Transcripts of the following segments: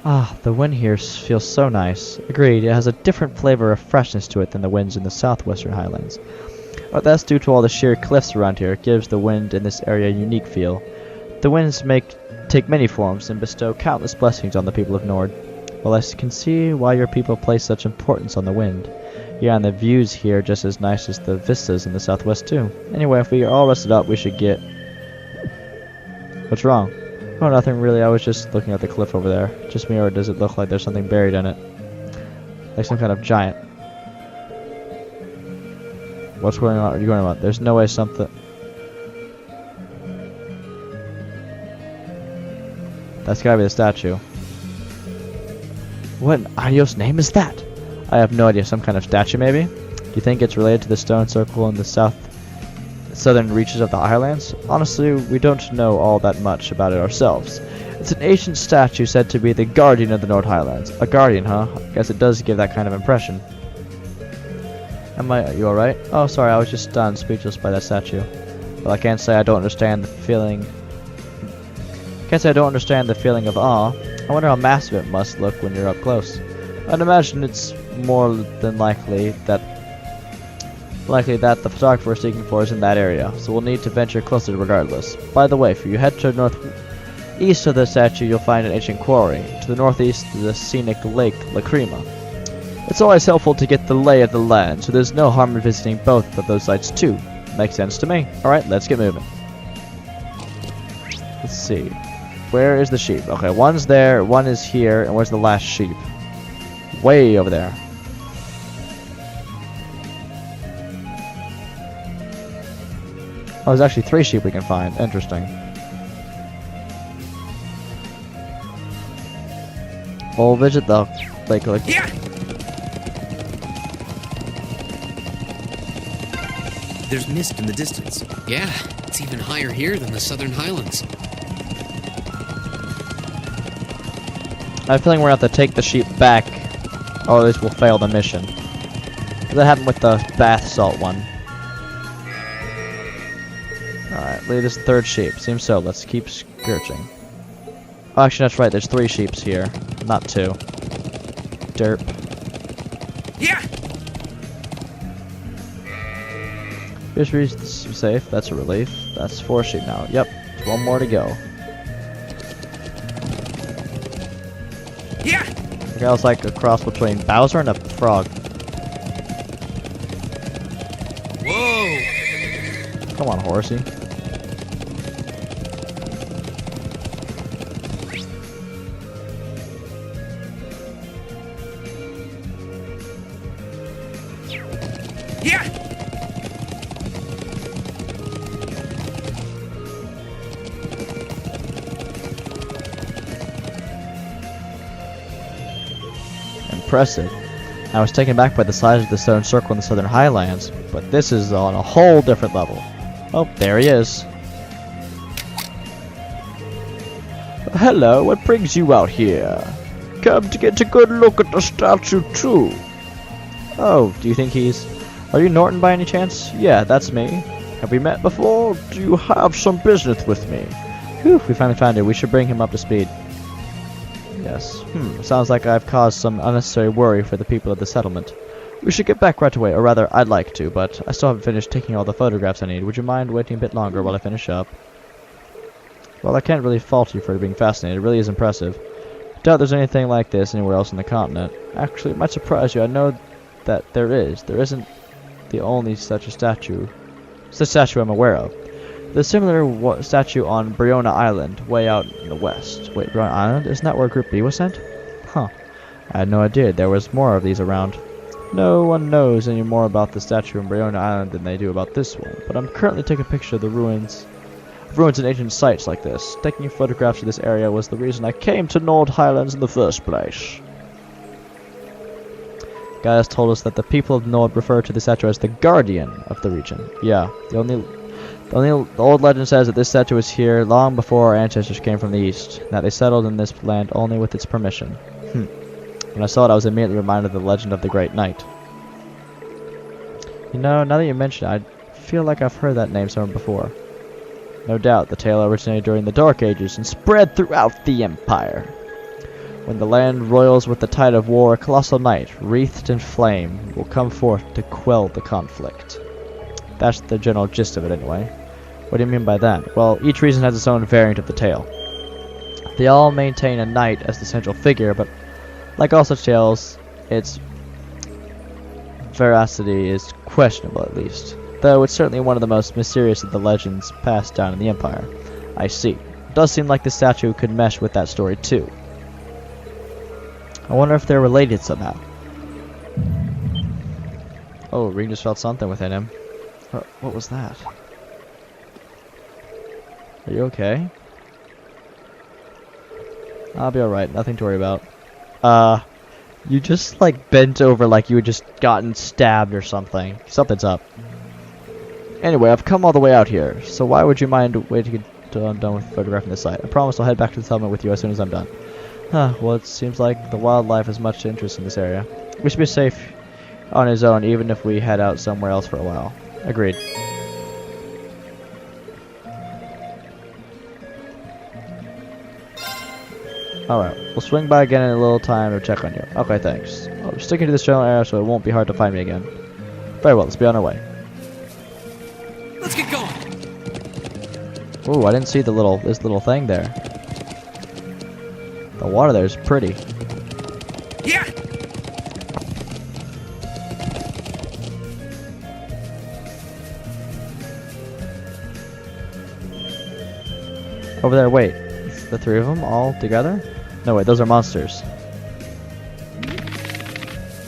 Ah, the wind here feels so nice. Agreed, it has a different flavor of freshness to it than the winds in the southwestern highlands. But that's due to all the sheer cliffs around here. It gives the wind in this area a unique feel. The winds take many forms and bestow countless blessings on the people of Nord. Well, I can see why your people place such importance on the wind. Yeah, and the views here are just as nice as the vistas in the southwest too. Anyway, if we are all rested up, we should get... What's wrong? Oh, nothing really. I was just looking at the cliff over there. Just me, or does it look like there's something buried in it? Like some kind of giant. What's going on? Are you going on? There's no way something... That's gotta be the statue. What in Adios name is that? I have no idea. Some kind of statue, maybe? Do you think it's related to the stone circle in the southern reaches of the highlands? Honestly, we don't know all that much about it ourselves. It's an ancient statue said to be the guardian of the North Highlands. A guardian, huh? I guess it does give that kind of impression. Are you alright? Oh, sorry, I was just stunned, speechless by that statue. Well, I can't say I don't understand the feeling... of awe. I wonder how massive it must look when you're up close. I'd imagine it's more than likely that the photographer we're seeking for is in that area, so we'll need to venture closer regardless. By the way, if you head to northeast of the statue, you'll find an ancient quarry. To the northeast is the scenic lake Lacrima. It's always helpful to get the lay of the land, so there's no harm in visiting both of those sites too. Makes sense to me. Alright, let's get moving. Let's see. Where is the sheep? Okay, one's there, one is here, and where's the last sheep? Way over there. Oh, there's actually 3 sheep we can find. Interesting. We'll visit the lake. Yeah. There's mist in the distance. Yeah, it's even higher here than the southern highlands. I have a feeling we're going to have to take the sheep back, or at least we'll fail the mission. That happened with the bath salt one. Alright, lead this 3rd sheep. Seems so. Let's keep searching. Oh, actually, that's right. There's 3 sheeps here, not 2. Derp. Yeah. Fisheries safe. That's a relief. That's 4 sheep now. Yep. There's 1 more to go. Yeah. The guy was like a cross between Bowser and a frog. Whoa! Come on, horsey. Yeah. Impressive. I was taken back by the size of the stone circle in the southern highlands, but this is on a whole different level. Oh, there he is. Hello, what brings you out here? Come to get a good look at the statue too. Oh, do you think he's... Are you Norton by any chance? Yeah, that's me. Have we met before? Do you have some business with me? Whew, we finally found it. We should bring him up to speed. Yes. Sounds like I've caused some unnecessary worry for the people of the settlement. We should get back right away, or rather, I'd like to, but I still haven't finished taking all the photographs I need. Would you mind waiting a bit longer while I finish up? Well, I can't really fault you for being fascinated. It really is impressive. Doubt there's anything like this anywhere else on the continent. Actually, it might surprise you. I know that there is. There isn't the only such statue I'm aware of. There's a similar statue on Erebonia Island, way out in the west. Wait, Erebonia Island? Isn't that where Group B was sent? Huh. I had no idea there was more of these around. No one knows any more about the statue in Erebonia Island than they do about this one, but I'm currently taking a picture of the ruins and ancient sites like this. Taking photographs of this area was the reason I came to Nord Highlands in the first place. Guys told us that the people of Nord refer to the statue as the guardian of the region. Yeah, the old legend says that this statue was here long before our ancestors came from the east, and that they settled in this land only with its permission. When I saw it, I was immediately reminded of the legend of the Great Knight. You know, now that you mention it, I feel like I've heard that name somewhere before. No doubt, the tale originated during the Dark Ages and spread throughout the Empire. When the land roils with the tide of war, a colossal knight, wreathed in flame, will come forth to quell the conflict. That's the general gist of it anyway. What do you mean by that? Well, each region has its own variant of the tale. They all maintain a knight as the central figure, but like all such tales, its veracity is questionable at least. Though it's certainly one of the most mysterious of the legends passed down in the Empire. I see. It does seem like the statue could mesh with that story too. I wonder if they're related somehow. Oh, Rean just felt something within him. What was that? Are you okay? I'll be alright, nothing to worry about. You just like bent over like you had just gotten stabbed or something. Something's up. Anyway, I've come all the way out here, so why would you mind waiting until I'm done with photographing the site? I promise I'll head back to the settlement with you as soon as I'm done. Well, it seems like the wildlife has much interest in this area. We should be safe on his own, even if we head out somewhere else for a while. Agreed. Alright, we'll swing by again in a little time to check on you. Okay, thanks. I'm sticking to this general area so it won't be hard to find me again. Very well, let's be on our way. Let's get going. Ooh, I didn't see this little thing there. The water there is pretty. Yeah. Over there, wait. It's the three of them all together? No, wait, those are monsters.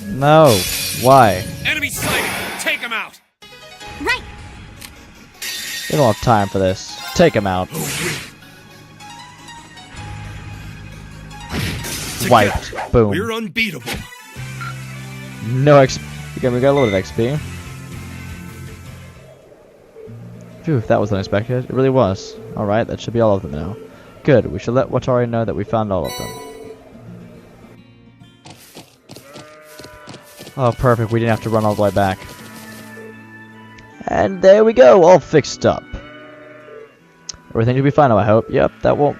No. Why? Enemy sighted. Take him out. Right. We don't have time for this. Take him out. Wiped. Boom. We're unbeatable. No XP. Again, we got a little bit of XP. Phew, that was unexpected. It really was. Alright, that should be all of them now. Good, we should let Watari know that we found all of them. Oh, perfect, we didn't have to run all the way back. And there we go, all fixed up. Everything will be fine, I hope. Yep, they won't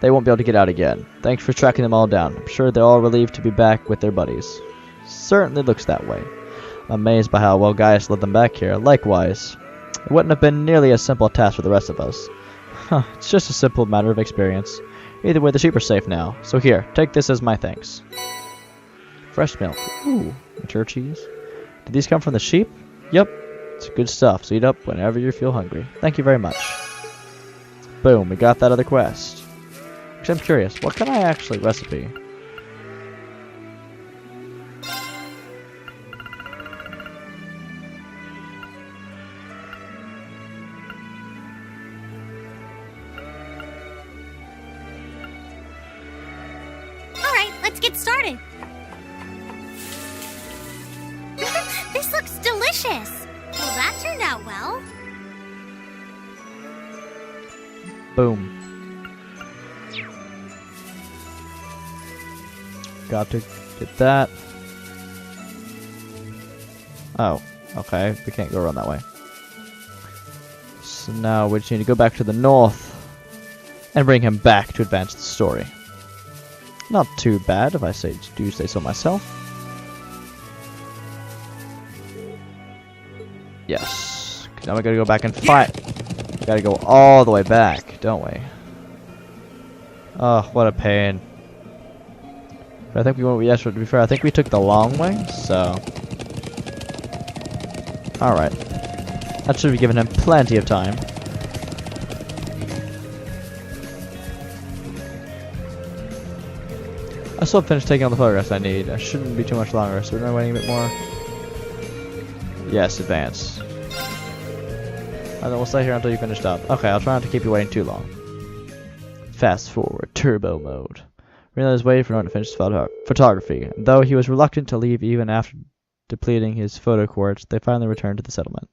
be able to get out again. Thanks for tracking them all down. I'm sure they're all relieved to be back with their buddies. Certainly looks that way. I'm amazed by how well Gaius led them back here. Likewise. It wouldn't have been nearly a simple task for the rest of us. Huh, it's just a simple matter of experience. Either way, the sheep are safe now. So here, take this as my thanks. Fresh milk. Ooh, mature cheese. Did these come from the sheep? Yep. It's good stuff, so eat up whenever you feel hungry. Thank you very much. Boom, we got that other quest. Actually, I'm curious, what can I actually recipe? Let's get started. This looks delicious. Well, that turned out well. Boom. Got to get that. Oh, okay. We can't go around that way. So now we just need to go back to the north and bring him back to advance the story. Not too bad, if I do say so myself. Yes. Now we gotta go back and fight. We gotta go all the way back, don't we? Oh, what a pain. But I think we went. Yes, to be fair, I think we took the long way. So, all right. That should have given him plenty of time. I still haven't finished taking all the photographs I need. I shouldn't be too much longer, so we're waiting a bit more. Yes, advance. And then we'll stay here until you finished up. Okay, I'll try not to keep you waiting too long. Fast forward, turbo mode. Realized waited for Norton to finish his photography. And though he was reluctant to leave even after depleting his photo quartz, they finally returned to the settlement.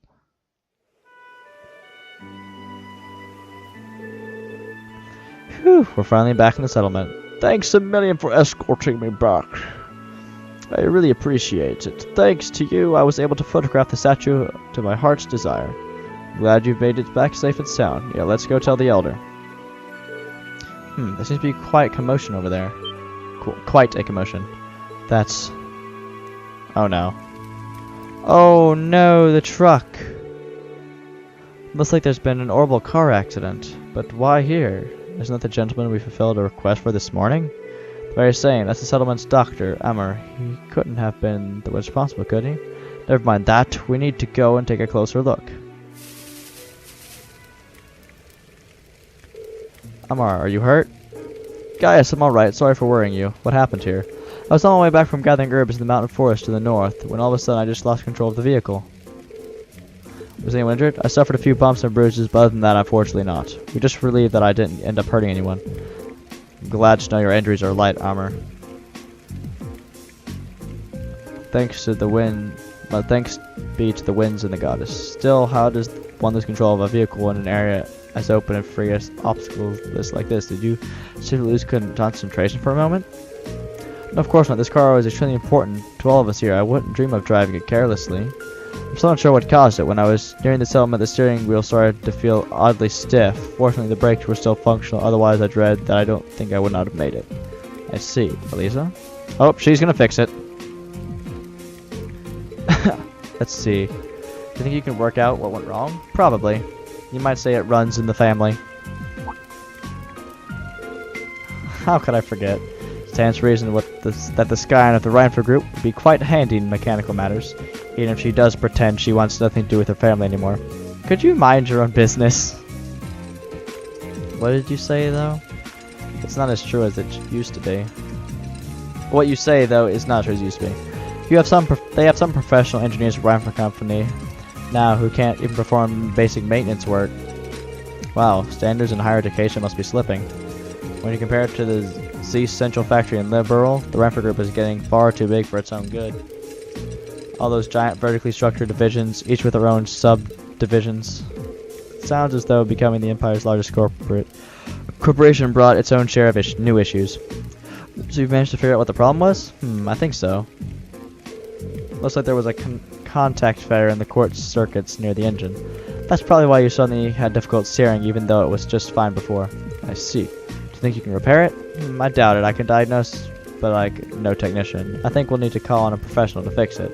Whew, we're finally back in the settlement. Thanks a million for escorting me back. I really appreciate it. Thanks to you, I was able to photograph the statue to my heart's desire. I'm glad you've made it back safe and sound. Yeah, let's go tell the elder. There seems to be quite commotion over there. quite a commotion. That's... Oh no. Oh no, the truck! Looks like there's been an horrible car accident. But why here? Isn't that the gentleman we fulfilled a request for this morning? The very same. That's the settlement's doctor, Emmer. He couldn't have been the one responsible, could he? Never mind that. We need to go and take a closer look. Amar, are you hurt? Gaius, I'm alright. Sorry for worrying you. What happened here? I was on my way back from gathering herbs in the mountain forest to the north, when all of a sudden I just lost control of the vehicle. Was anyone injured? I suffered a few bumps and bruises, but other than that, unfortunately not. We're just relieved that I didn't end up hurting anyone. I'm glad to know your injuries are light, Armor. Thanks to the wind... Well, thanks be to the winds and the goddess. Still, how does one lose control of a vehicle in an area as open and free as obstacles like this? Did you simply lose concentration for a moment? No, of course not. This car is extremely important to all of us here. I wouldn't dream of driving it carelessly. I'm still not sure what caused it. When I was nearing the settlement, the steering wheel started to feel oddly stiff. Fortunately, the brakes were still functional. Otherwise, I dread that I don't think I would not have made it. I see. Elisa? Oh, she's gonna fix it. Let's see. Do you think you can work out what went wrong? Probably. You might say it runs in the family. How could I forget? Stands to reason that the Scion of the Reinford group would be quite handy in mechanical matters, even if she does pretend she wants nothing to do with her family anymore. Could you mind your own business? What did you say, though? It's not as true as it used to be. What you say, though, is not true as it used to be. They have some professional engineers at Reinford Company now who can't even perform basic maintenance work. Wow, standards in higher education must be slipping. When you compare it to the Z Central Factory in Liberal, the Reinford Group is getting far too big for its own good. All those giant vertically structured divisions, each with their own subdivisions. Sounds as though becoming the Empire's largest corporation brought its own share of new issues. So you've managed to figure out what the problem was? I think so. Looks like there was a contact failure in the quartz circuits near the engine. That's probably why you suddenly had difficult steering, even though it was just fine before. I see. Do you think you can repair it? I doubt it. I can diagnose, but no technician. I think we'll need to call on a professional to fix it.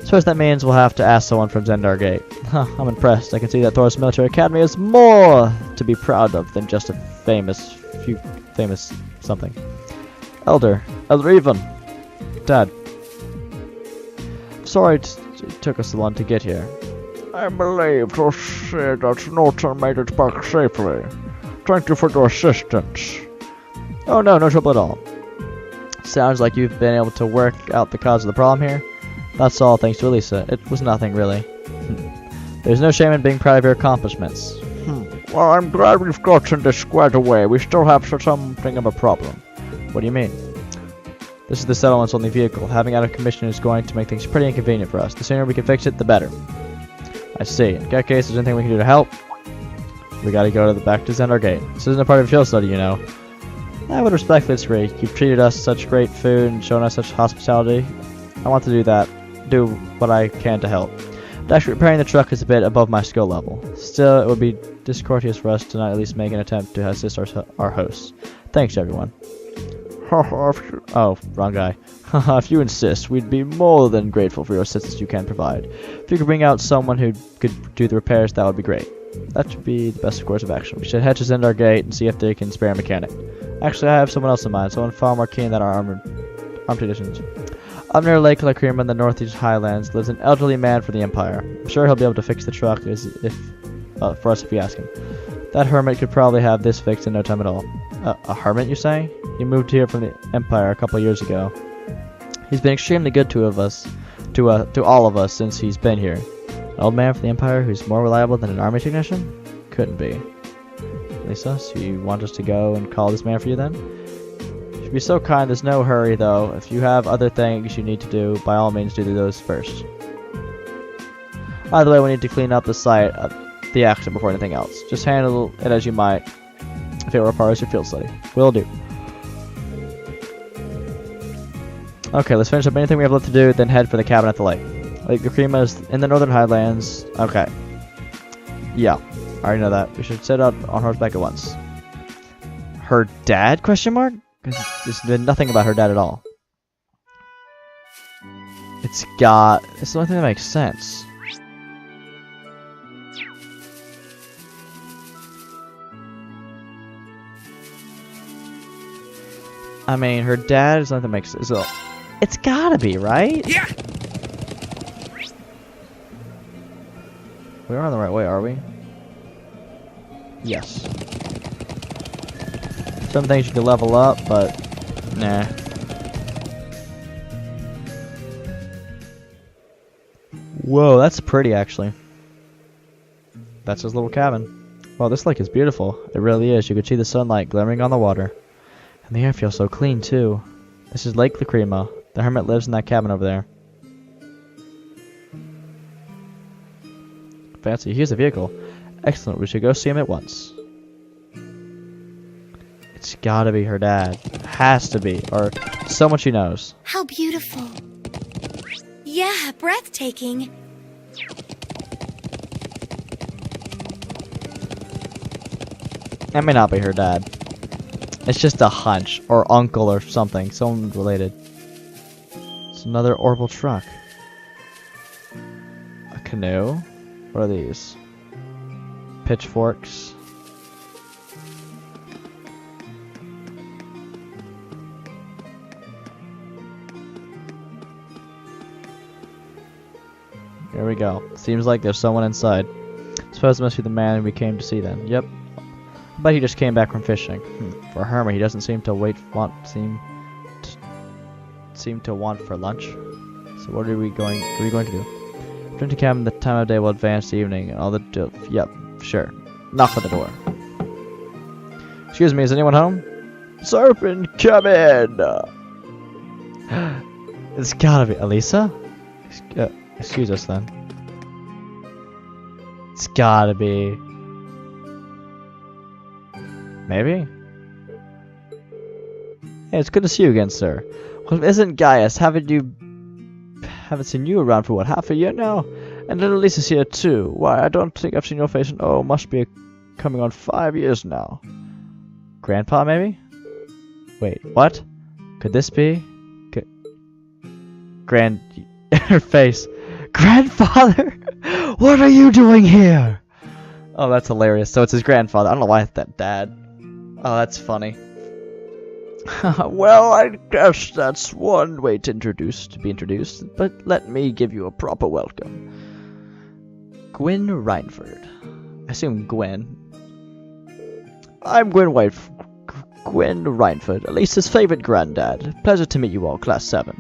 Suppose that means we'll have to ask someone from Zendar Gate. I'm impressed. I can see that Thors Military Academy is more to be proud of than just a famous something. Elder Even. Dad. Sorry it took us so long to get here. I'm relieved to see that Norton made it back safely. Thank you for your assistance. Oh no trouble at all. Sounds like you've been able to work out the cause of the problem here. That's all thanks to Elisa. It was nothing really. There's no shame in being proud of your accomplishments. Well, I'm glad we've gotten this squared away. We still have something of a problem. What do you mean? This is the settlement's only vehicle. Having out of commission is going to make things pretty inconvenient for us. The sooner we can fix it, the better. I see. In that case, if there's anything we can do to help, we gotta go to back to Zendar Gate. This isn't a part of your field study, you know. I would respectfully disagree. You've treated us such great food and shown us such hospitality. I want to do what I can to help. But actually, repairing the truck is a bit above my skill level. Still, it would be discourteous for us to not at least make an attempt to assist our hosts. Thanks, everyone. Oh, wrong guy. If you insist, we'd be more than grateful for your assistance you can provide. If you could bring out someone who could do the repairs, that would be great. That should be the best course of action. We should head to Zendar Gate and see if they can spare a mechanic. Actually, I have someone else in mind, someone far more keen than our armed traditions. Up near Lake Lacrima in the northeast highlands lives an elderly man for the Empire. I'm sure he'll be able to fix the truck for us if we ask him. That hermit could probably have this fixed in no time at all. A hermit, you say? He moved here from the Empire a couple years ago. He's been extremely good to all of us since he's been here. An old man from the Empire who's more reliable than an army technician? Couldn't be. Lisa, so you want us to go and call this man for you then? If you'd be so kind, there's no hurry though. If you have other things you need to do, by all means do those first. By the way, we need to clean up the site of the accident before anything else. Just handle it as you might if it requires your field study. Will do. Okay, let's finish up anything we have left to do, then head for the cabin at the lake. Lake Lacrima is in the northern highlands. Okay. Yeah, I already know that. We should set out on horseback at once. Her dad? Question mark? There's been nothing about her dad at all. It's the only thing that makes sense. I mean, her dad is nothing that makes sense. So, it's gotta be, right? Yeah. We're on the right way, are we? Yes. Some things you can level up, but nah. Whoa, that's pretty actually. That's his little cabin. Wow, this lake is beautiful. It really is. You can see the sunlight glimmering on the water. And the air feels so clean too. This is Lake Lacrima. The hermit lives in that cabin over there. Fancy. Here's the vehicle. Excellent. We should go see him at once. It's gotta be her dad. Has to be. Or someone she knows. How beautiful. Yeah, breathtaking. That may not be her dad. It's just a hunch. Or uncle or something. Someone related. It's another orbital truck. A canoe? What are these? Pitchforks. Here we go. Seems like there's someone inside. Suppose it must be the man we came to see then. Yep. I bet he just came back from fishing. For a hermit, he doesn't seem to seem to want for lunch. So what are we going to do? Return to cabin. The time of day will advance the evening. And all the yep, sure. Knock on the door. Excuse me, is anyone home? Serpent, come in. It's gotta be Elisa. Excuse us then. It's gotta be. Maybe? Hey, it's good to see you again, sir. Well, isn't Gaius? Haven't seen you around for what, half a year now? And little Lisa's here too. Why, I don't think I've seen your face in, must be coming on 5 years now. Grandpa, maybe? Wait, what? Could this be? Her face. Grandfather? What are you doing here? Oh, that's hilarious. So it's his grandfather. I don't know why it's that dad. Oh, that's funny. Well, I guess that's one way to be introduced, but let me give you a proper welcome. Gwyn Reinford. I assume Gwen. I'm Gwyn Reinford, Elisa's favorite granddad. Pleasure to meet you all, Class VII.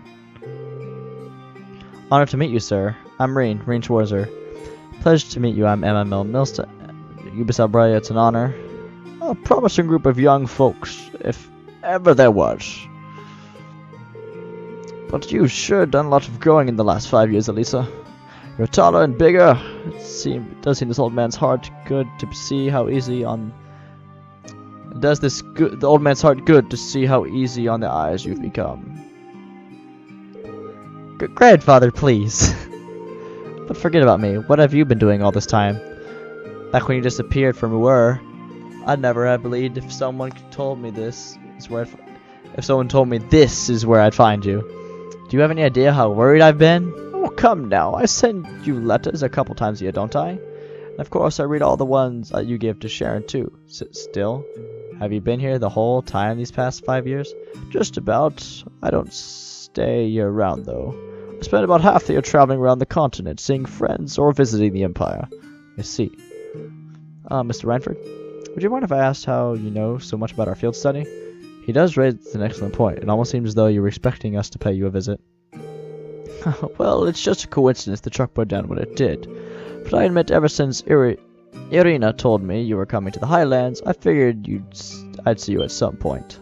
Honored to meet you, sir. I'm Rean Schwarzer. Pleasure to meet you. I'm Emma Milstead. Ubisoft Bray, it's an honor. A promising group of young folks, if ever there was. But you've sure done a lot of growing in the last 5 years, Elisa. You're taller and bigger. It does seem this old man's heart good to see how easy on. The old man's heart good to see how easy on the eyes you've become. Grandfather, please. But forget about me. What have you been doing all this time? Back when you disappeared from Ur, I'd never have believed if someone told me this is where I'd find you. Do you have any idea how worried I've been? Oh, come now. I send you letters a couple times a year, don't I? And of course, I read all the ones you give to Sharon, too. Still? Have you been here the whole time these past 5 years? Just about. I don't stay year-round, though. I spend about half the year traveling around the continent, seeing friends or visiting the Empire. I see. Mr. Reinford, would you mind if I asked how you know so much about our field study? He does raise an excellent point. It almost seems as though you were expecting us to pay you a visit. Well, it's just a coincidence the truck broke down when it did. But I admit ever since Irina told me you were coming to the Highlands, I figured I'd see you at some point.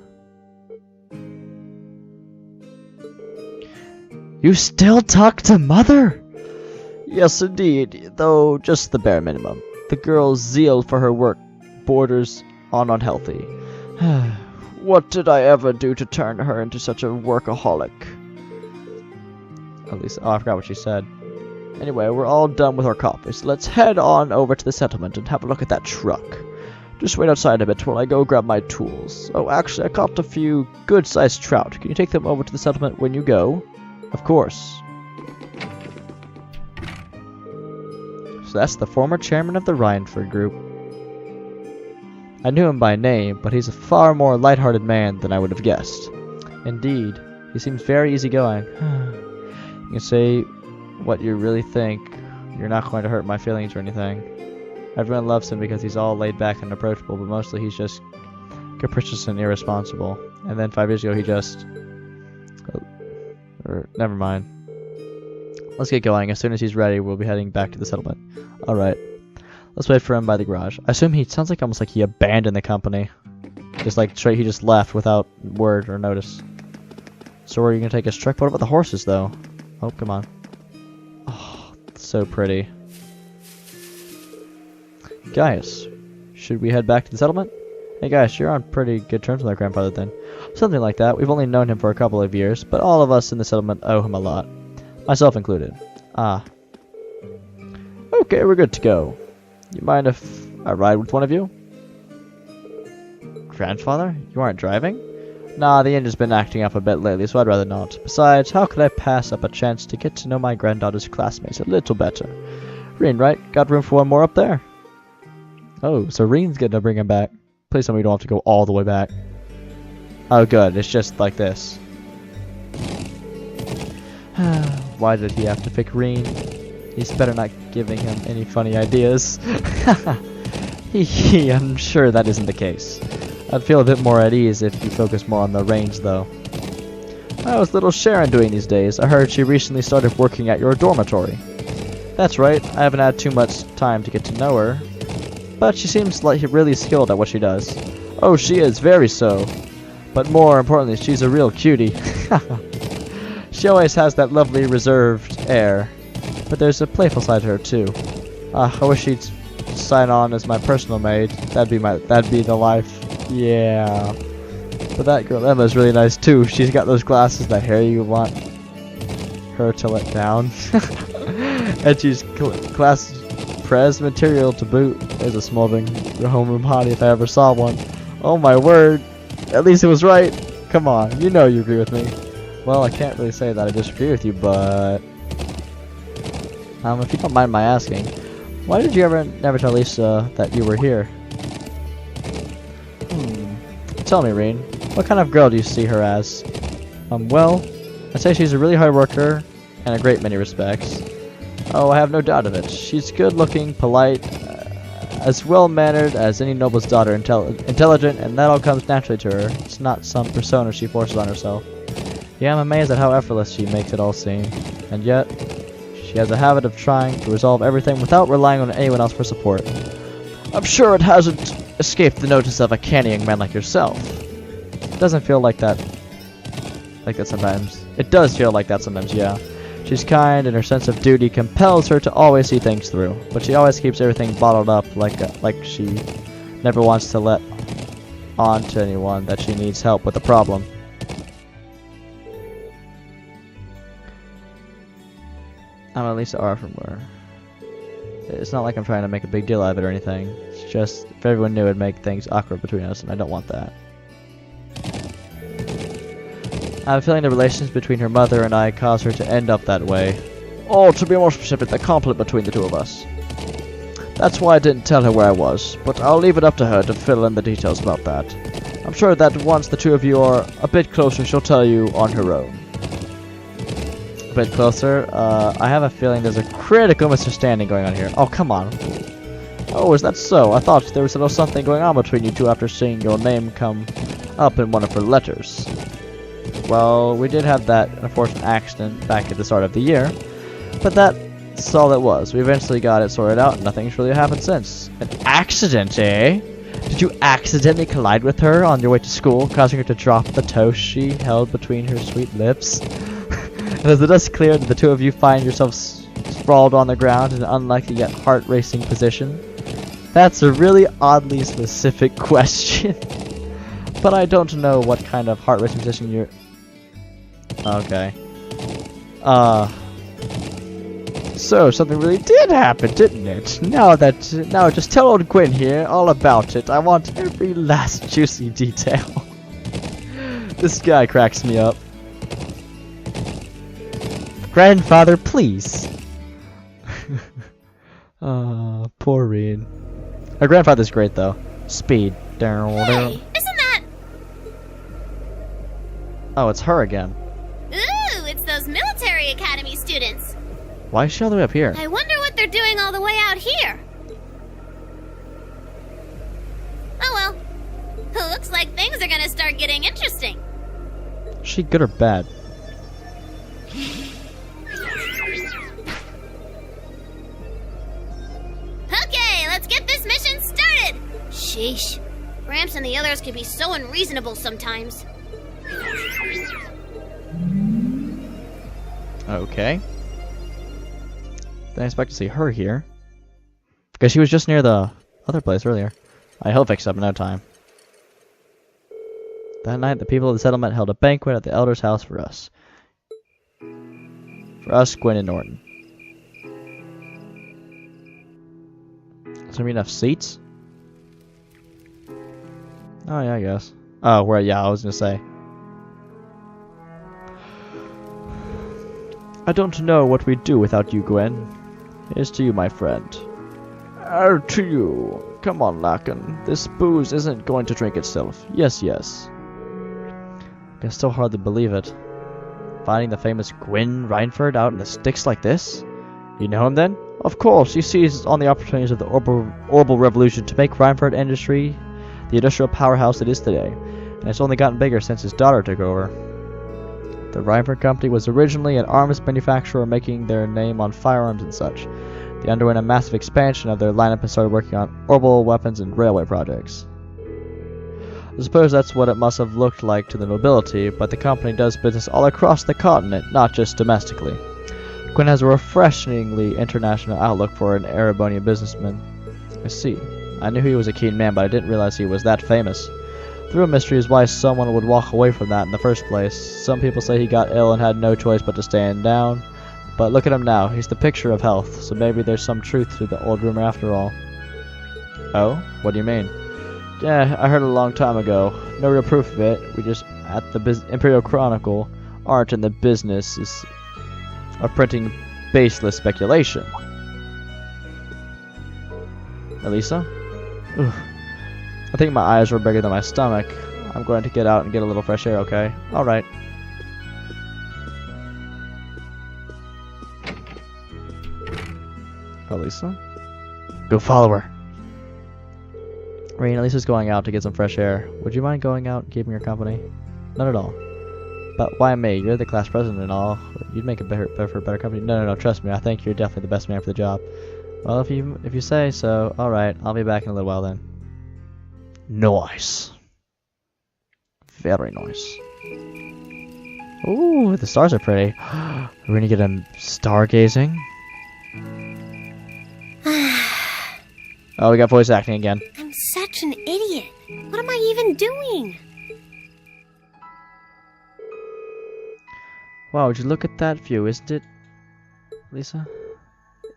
You still talk to Mother? Yes, indeed, though just the bare minimum. The girl's zeal for her work borders on unhealthy. What did I ever do to turn her into such a workaholic? At least, I forgot what she said. Anyway, we're all done with our coffee, so let's head on over to the settlement and have a look at that truck. Just wait outside a bit while I go grab my tools. Oh, actually, I caught a few good-sized trout. Can you take them over to the settlement when you go? Of course. So that's the former chairman of the Rhineford group. I knew him by name, but he's a far more light-hearted man than I would have guessed. Indeed, he seems very easygoing. You can say what you really think. You're not going to hurt my feelings or anything. Everyone loves him because he's all laid back and approachable, but mostly he's just capricious and irresponsible. And then 5 years ago he just... never mind. Let's get going. As soon as he's ready, we'll be heading back to the settlement. Alright. Let's wait for him by the garage. I assume he sounds like almost like he abandoned the company. Just like straight, he just left without word or notice. So where are you going to take his truck? What about the horses, though? Oh, come on. Oh, so pretty. Gaius, should we head back to the settlement? Hey Gaius, you're on pretty good terms with our grandfather then. Something like that. We've only known him for a couple of years, but all of us in the settlement owe him a lot. Myself included. Ah. Okay, we're good to go. You mind if I ride with one of you? Grandfather? You aren't driving? Nah, the engine's been acting up a bit lately, so I'd rather not. Besides, how could I pass up a chance to get to know my granddaughter's classmates a little better? Rean, right? Got room for one more up there? Oh, so Rean's gonna bring him back. Please tell me we don't have to go all the way back. Oh good, it's just like this. Why did he have to pick Rean? He's better not giving him any funny ideas. I'm sure that isn't the case. I'd feel a bit more at ease if you focus more on the range though. How's little Sharon doing these days? I heard she recently started working at your dormitory. That's right, I haven't had too much time to get to know her. But she seems like really skilled at what she does. Oh, she is, very so. But more importantly, she's a real cutie. She always has that lovely, reserved air. But there's a playful side to her, too. I wish she'd sign on as my personal maid. That'd be the life. Yeah. But that girl Emma's really nice, too. She's got those glasses, that hair you want her to let down. And she's class prez material to boot. There's a smoldering homeroom hottie if I ever saw one. Oh my word. At least it was right. Come on, you know you agree with me. Well, I can't really say that I disagree with you, but... if you don't mind my asking, why did you never tell Lisa that you were here? Tell me, Rean, what kind of girl do you see her as? Well, I'd say she's a really hard worker, in a great many respects. Oh, I have no doubt of it. She's good-looking, polite, as well-mannered as any noble's daughter, intelligent, and that all comes naturally to her. It's not some persona she forces on herself. Yeah, I'm amazed at how effortless she makes it all seem. And yet, she has a habit of trying to resolve everything without relying on anyone else for support. I'm sure it hasn't escaped the notice of a canny young man like yourself. It doesn't feel like that sometimes. It does feel like that sometimes, yeah. She's kind, and her sense of duty compels her to always see things through, but she always keeps everything bottled up like she never wants to let on to anyone that she needs help with a problem. I'm at least R from where. It's not like I'm trying to make a big deal out of it or anything. It's just, if everyone knew, it'd make things awkward between us, and I don't want that. I have a feeling the relations between her mother and I caused her to end up that way. Or, to be more specific, the conflict between the two of us. That's why I didn't tell her where I was, but I'll leave it up to her to fill in the details about that. I'm sure that once the two of you are a bit closer, she'll tell you on her own. A bit closer? I have a feeling there's a critical misunderstanding going on here. Oh, come on. Oh, is that so? I thought there was a little something going on between you two after seeing your name come up in one of her letters. Well, we did have that unfortunate accident back at the start of the year, but that's all it was. We eventually got it sorted out, and nothing's really happened since. An accident, eh? Did you accidentally collide with her on your way to school, causing her to drop the toast she held between her sweet lips? And as the dust cleared, the two of you find yourselves sprawled on the ground in an unlikely yet heart-racing position? That's a really oddly specific question. But I don't know what kind of heart-racing position you're... Okay. So something really did happen, didn't it? Now just tell old Gwen here all about it. I want every last juicy detail. This guy cracks me up. Grandfather, please. Ah, poor Rean. Her grandfather's great though. Speed. Hey, isn't that... Oh, it's her again. Ooh, it's those military academy students. Why is she all the way up here? I wonder what they're doing all the way out here. Oh well. Looks like things are gonna start getting interesting. Is she good or bad? Okay, let's get this mission started. Sheesh. Gramps and the others can be so unreasonable sometimes. Okay. Didn't expect to see her here. Because she was just near the other place earlier. He'll fix up in no time. That night, the people of the settlement held a banquet at the elder's house for us. For us, Gwen and Norton. Is there enough seats? Oh, yeah, I guess. Oh, where? Yeah, I was gonna say. I don't know what we'd do without you, Gwen. Here's to you, my friend. To you. Come on, Lacken. This booze isn't going to drink itself. Yes, yes. I can still hardly believe it. Finding the famous Gwen Reinford out in the sticks like this? You know him then? Of course, he seized on the opportunities of the Orbital Revolution to make Reinford Industry the industrial powerhouse it is today, and it's only gotten bigger since his daughter took over. The Reinford Company was originally an arms manufacturer making their name on firearms and such. They underwent a massive expansion of their lineup and started working on orbital weapons and railway projects. I suppose that's what it must have looked like to the nobility, but the company does business all across the continent, not just domestically. Gwen has a refreshingly international outlook for an Erebonia businessman. I see. I knew he was a keen man, but I didn't realize he was that famous. The real mystery is why someone would walk away from that in the first place. Some people say he got ill and had no choice but to stand down. But look at him now. He's the picture of health, so maybe there's some truth to the old rumor after all. Oh? What do you mean? Yeah, I heard it a long time ago. No real proof of it. We just, at the Imperial Chronicle, aren't in the business of printing baseless speculation. Elisa? Ugh. I think my eyes were bigger than my stomach. I'm going to get out and get a little fresh air, okay? Alright. Elisa? Go follow her. Rean, Elisa's going out to get some fresh air. Would you mind going out and keeping her company? Not at all. But why me? You're the class president and all. You'd make it better for a better company. No, trust me. I think you're definitely the best man for the job. Well, if you say so, alright. I'll be back in a little while then. Nice. Very nice. Ooh, the stars are pretty. We're gonna get him stargazing. Oh, we got voice acting again. I'm such an idiot. What am I even doing? Wow, would you look at that view, isn't it, Lisa?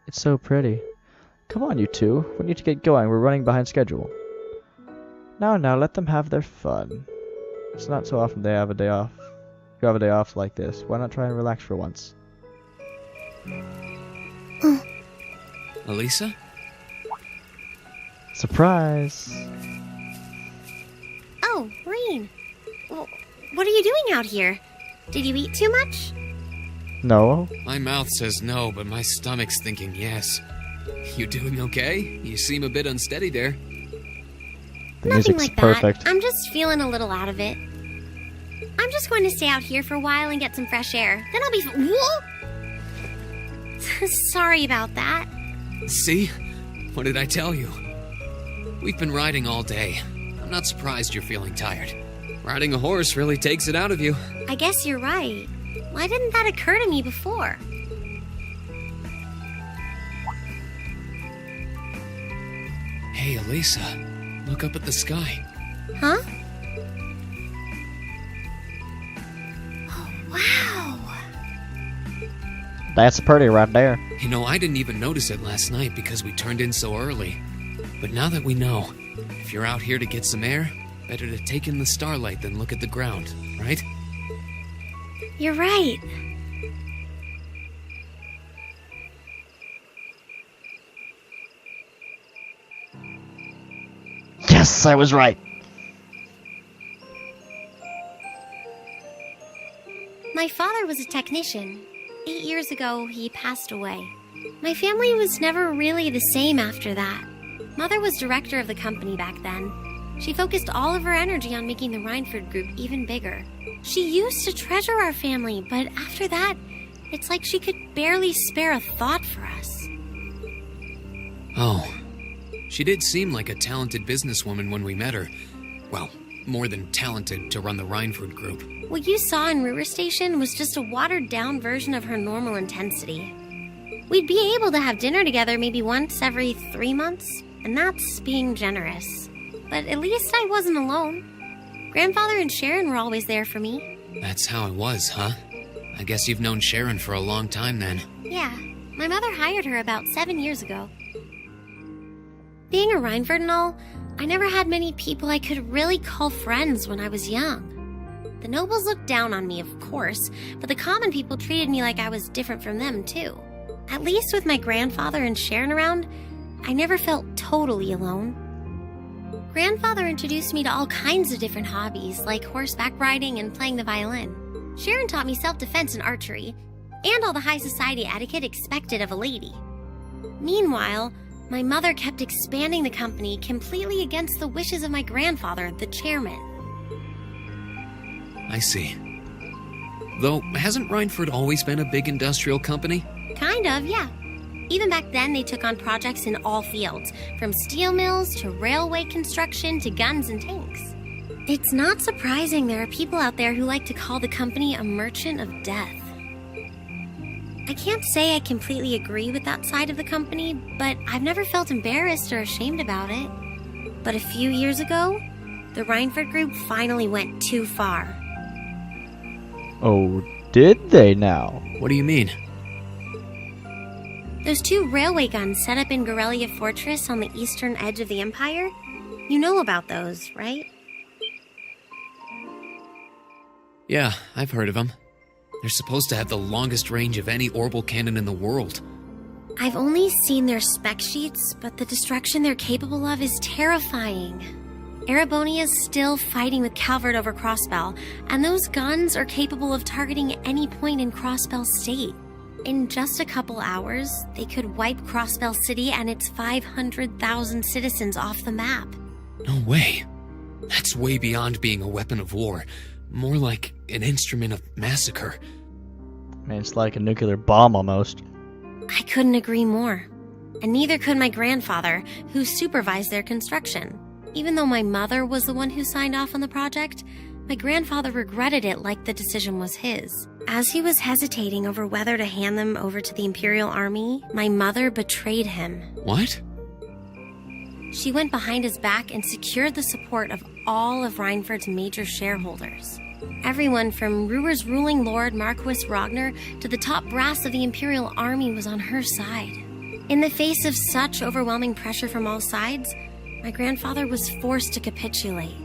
It's so pretty. Come on, you two. We need to get going. We're running behind schedule. Now, let them have their fun. It's not so often they have a day off. You have a day off like this. Why not try and relax for once? Elisa? Surprise! Oh, Rean. Well, what are you doing out here? Did you eat too much? No. My mouth says no, but my stomach's thinking yes. You doing okay? You seem a bit unsteady there. The Nothing music's like perfect. that. I'm just feeling a little out of it. I'm just going to stay out here for a while and get some fresh air. Then I'll be Whoa! Sorry about that. See? What did I tell you? We've been riding all day. I'm not surprised you're feeling tired. Riding a horse really takes it out of you. I guess you're right. Why didn't that occur to me before? Hey, Elisa. Look up at the sky. Huh? Oh, wow. That's pretty right there. You know, I didn't even notice it last night because we turned in so early. But now that we know, if you're out here to get some air, better to take in the starlight than look at the ground, right? You're right. Yes, I was right. My father was a technician. 8 years ago, he passed away. My family was never really the same after that. Mother was director of the company back then. She focused all of her energy on making the Rhineford group even bigger. She used to treasure our family, but after that, it's like she could barely spare a thought for us. Oh. She did seem like a talented businesswoman when we met her. Well, more than talented to run the Rhineford group. What you saw in Ruhr Station was just a watered-down version of her normal intensity. We'd be able to have dinner together maybe once every 3 months, and that's being generous. But at least I wasn't alone. Grandfather and Sharon were always there for me. That's how it was, huh? I guess you've known Sharon for a long time then. Yeah, my mother hired her about 7 years ago. Being a Rhineford and all, I never had many people I could really call friends when I was young. The nobles looked down on me, of course, but the common people treated me like I was different from them, too. At least with my grandfather and Sharon around, I never felt totally alone. Grandfather introduced me to all kinds of different hobbies, like horseback riding and playing the violin. Sharon taught me self-defense and archery, and all the high society etiquette expected of a lady. Meanwhile, my mother kept expanding the company completely against the wishes of my grandfather, the chairman. I see. Though, hasn't Rhineford always been a big industrial company? Kind of, yeah. Even back then, they took on projects in all fields, from steel mills to railway construction to guns and tanks. It's not surprising there are people out there who like to call the company a merchant of death. I can't say I completely agree with that side of the company, but I've never felt embarrassed or ashamed about it. But a few years ago, the Rhineford group finally went too far. Oh, did they now? What do you mean? Those 2 railway guns set up in Gorelia Fortress on the eastern edge of the Empire? You know about those, right? Yeah, I've heard of them. They're supposed to have the longest range of any orbital cannon in the world. I've only seen their spec sheets, but the destruction they're capable of is terrifying. Erebonia is still fighting with Calvert over Crossbell, and those guns are capable of targeting any point in Crossbell State. In just a couple hours, they could wipe Crossbell City and its 500,000 citizens off the map. No way. That's way beyond being a weapon of war. More like an instrument of massacre. I mean, it's like a nuclear bomb almost. I couldn't agree more. And neither could my grandfather, who supervised their construction. Even though my mother was the one who signed off on the project, my grandfather regretted it like the decision was his. As he was hesitating over whether to hand them over to the Imperial Army, my mother betrayed him. What? She went behind his back and secured the support of all of Rhineford's major shareholders. Everyone from Ruhr's ruling lord Marquis Ragnar to the top brass of the Imperial Army was on her side. In the face of such overwhelming pressure from all sides, my grandfather was forced to capitulate.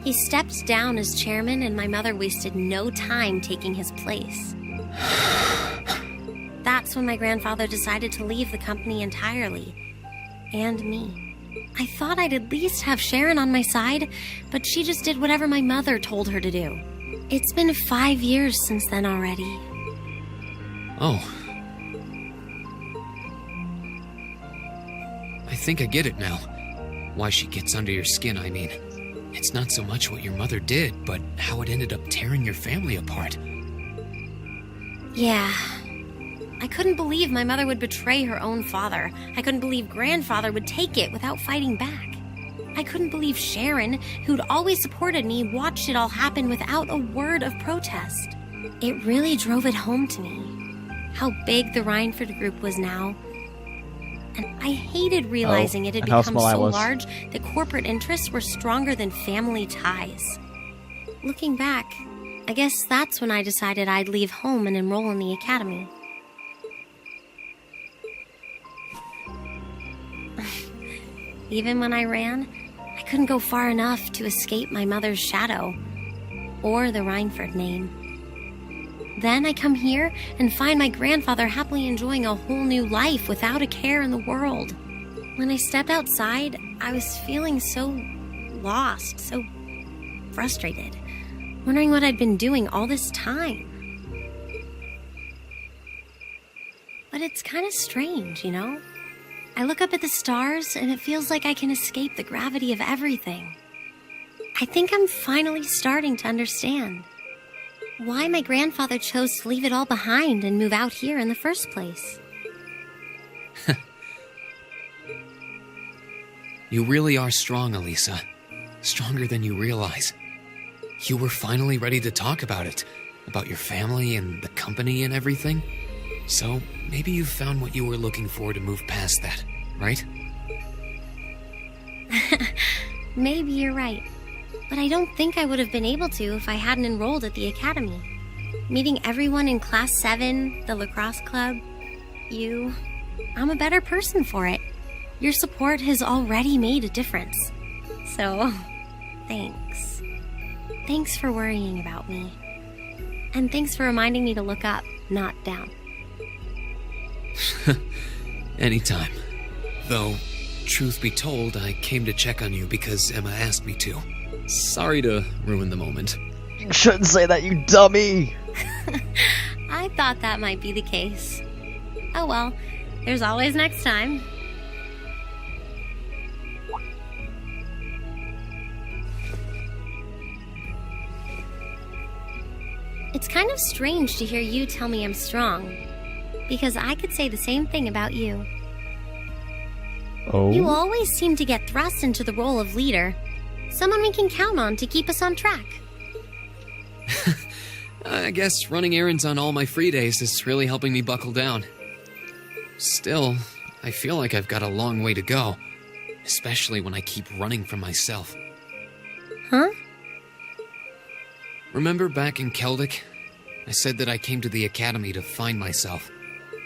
He stepped down as chairman, and my mother wasted no time taking his place. That's when my grandfather decided to leave the company entirely. And me. I thought I'd at least have Sharon on my side, but she just did whatever my mother told her to do. It's been 5 years since then already. Oh. I think I get it now. Why she gets under your skin, I mean. It's not so much what your mother did, but how it ended up tearing your family apart. Yeah. I couldn't believe my mother would betray her own father. I couldn't believe grandfather would take it without fighting back. I couldn't believe Sharon, who'd always supported me, watched it all happen without a word of protest. It really drove it home to me. How big the Rhineford group was now. And I hated realizing it had become so large that corporate interests were stronger than family ties. Looking back, I guess that's when I decided I'd leave home and enroll in the academy. Even when I ran, I couldn't go far enough to escape my mother's shadow, or the Rhineford name. Then I come here and find my grandfather happily enjoying a whole new life without a care in the world. When I stepped outside, I was feeling so lost, so frustrated, wondering what I'd been doing all this time. But it's kind of strange, you know? I look up at the stars and it feels like I can escape the gravity of everything. I think I'm finally starting to understand why my grandfather chose to leave it all behind and move out here in the first place. You really are strong, Elisa. Stronger than you realize. You were finally ready to talk about it. About your family and the company and everything. So, maybe you found what you were looking for to move past that, right? Maybe you're right. But I don't think I would have been able to if I hadn't enrolled at the academy. Meeting everyone in Class 7, the lacrosse club, you... I'm a better person for it. Your support has already made a difference. So, thanks. Thanks for worrying about me. And thanks for reminding me to look up, not down. Anytime. Though, truth be told, I came to check on you because Emma asked me to. Sorry to ruin the moment. You shouldn't say that, you dummy! I thought that might be the case. Oh well, there's always next time. It's kind of strange to hear you tell me I'm strong, because I could say the same thing about you. Oh? You always seem to get thrust into the role of leader, someone we can count on to keep us on track. I guess running errands on all my free days is really helping me buckle down. Still, I feel like I've got a long way to go, especially when I keep running from myself. Huh? Remember back in Keldic? I said that I came to the academy to find myself.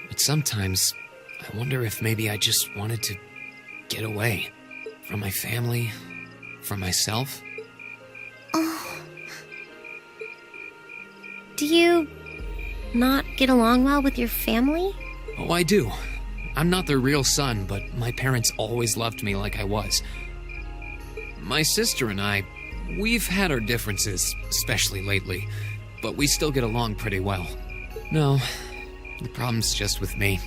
But sometimes, I wonder if maybe I just wanted to get away. From my family, from myself. Do you not get along well with your family? Oh, I do. I'm not their real son, but my parents always loved me like I was. My sister and I, we've had our differences, especially lately, but we still get along pretty well. No, the problem's just with me.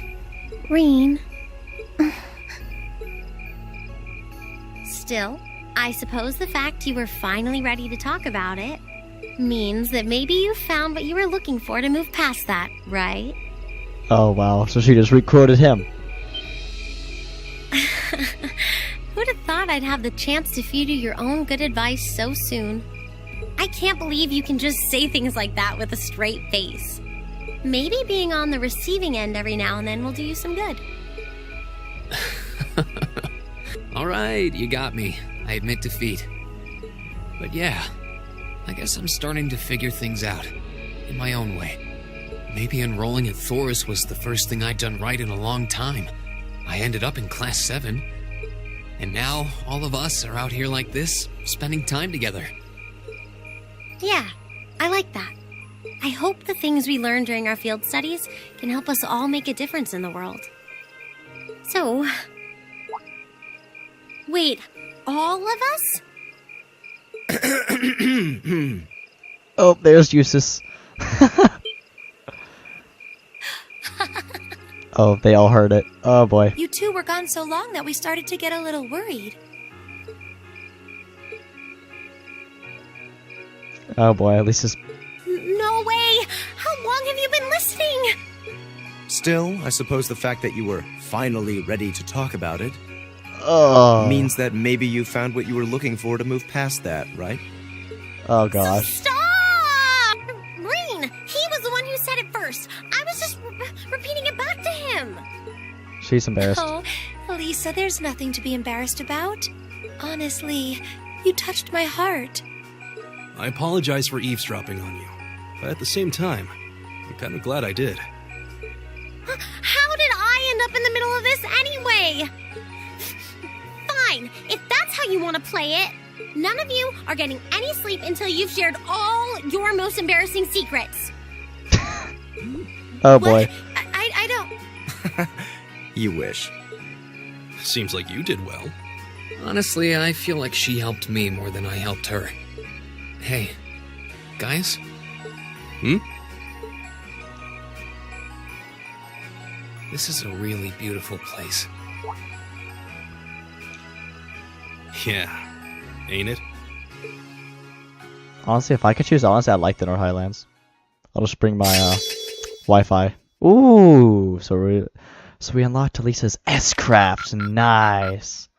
Rean. Still, I suppose the fact you were finally ready to talk about it means that maybe you found what you were looking for to move past that, right? Oh wow, so she just re-quoted him. Who'd have thought I'd have the chance to feed you your own good advice so soon? I can't believe you can just say things like that with a straight face. Maybe being on the receiving end every now and then will do you some good. Alright, you got me. I admit defeat. But yeah, I guess I'm starting to figure things out. In my own way. Maybe enrolling at Thors was the first thing I'd done right in a long time. I ended up in Class 7. And now, all of us are out here like this, spending time together. Yeah, I like that. I hope the things we learned during our field studies can help us all make a difference in the world. So... Wait, all of us? Oh, there's Eustace. Oh, they all heard it. Oh boy. You two were gone so long that we started to get a little worried. Oh boy, at least it's... No way! How long have you been listening? Still, I suppose the fact that you were finally ready to talk about it Oh. means that maybe you found what you were looking for to move past that, right? Oh gosh. Stop! Rean! He was the one who said it first. I was just repeating it back to him. She's embarrassed. Oh, Elisa, there's nothing to be embarrassed about. Honestly, you touched my heart. I apologize for eavesdropping on you, but at the same time, I'm kind of glad I did. How did I end up in the middle of this anyway? Fine, if that's how you want to play it. None of you are getting any sleep until you've shared all your most embarrassing secrets. Oh boy. What? I don't... You wish. Seems like you did well. Honestly, I feel like she helped me more than I helped her. Hey, guys? This is a really beautiful place. Yeah. Ain't it? Honestly, if I could choose, honestly, I'd like the North Highlands. I'll just bring my Wi-Fi. Ooh, so we unlocked Elisa's S-Craft. Nice.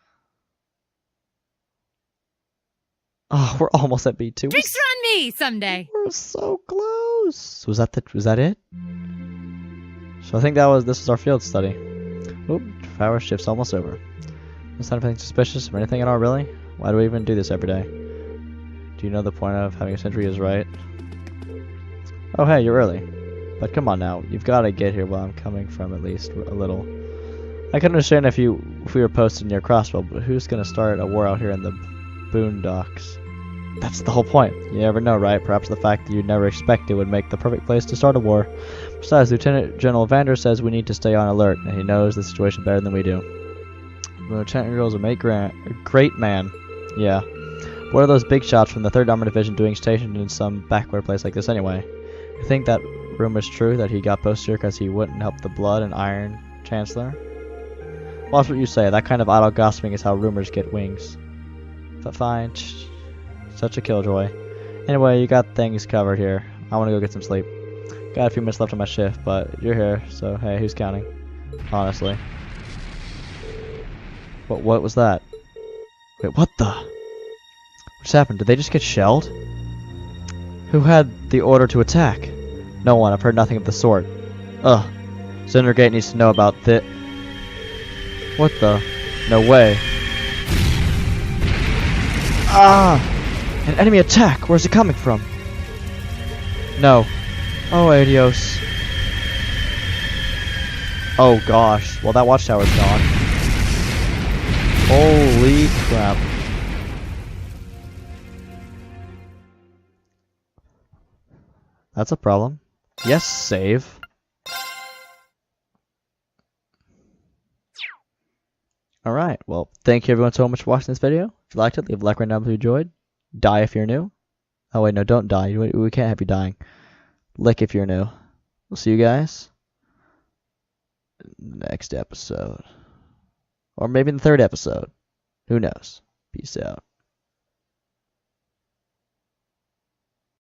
Oh, we're almost at B2. Drinks are on me someday. We're so close. Was that it? So I think this was our field study. Oop, 5-hour shift's almost over. Is that anything suspicious or anything at all, really? Why do we even do this every day? Do you know the point of having a sentry is right? Oh hey, you're early. But come on now, you've got to get here where I'm coming from at least a little. I can understand if we were posted near Crossbow, but who's gonna start a war out here in the boondocks? That's the whole point. You never know, right? Perhaps the fact that you'd never expect it would make the perfect place to start a war. Besides, Lieutenant General Vander says we need to stay on alert, and he knows the situation better than we do. Lieutenant General's a great man. Yeah. What are those big shots from the 3rd Armored Division doing stationed in some backward place like this anyway? You think that rumor's true, that he got posted here because he wouldn't help the Blood and Iron Chancellor? Watch what you say. That kind of idle gossiping is how rumors get wings. But fine. Such a killjoy. Anyway, you got things covered here. I want to go get some sleep. Got a few minutes left on my shift, but you're here, so hey, who's counting? Honestly. What was that? Wait, what the? What just happened? Did they just get shelled? Who had the order to attack? No one. I've heard nothing of the sort. Ugh. Zindergate needs to know about this. What the? No way. Ah! An enemy attack! Where's it coming from? No. Oh, adios. Oh gosh. Well, that watchtower's gone. Holy crap. That's a problem. Yes, save. Alright, well, thank you everyone so much for watching this video. If you liked it, leave a like right now if you enjoyed. Die if you're new. Oh wait, no, don't die. We can't have you dying. Lick if you're new. We'll see you guys next episode. Or maybe in the 3rd episode. Who knows? Peace out.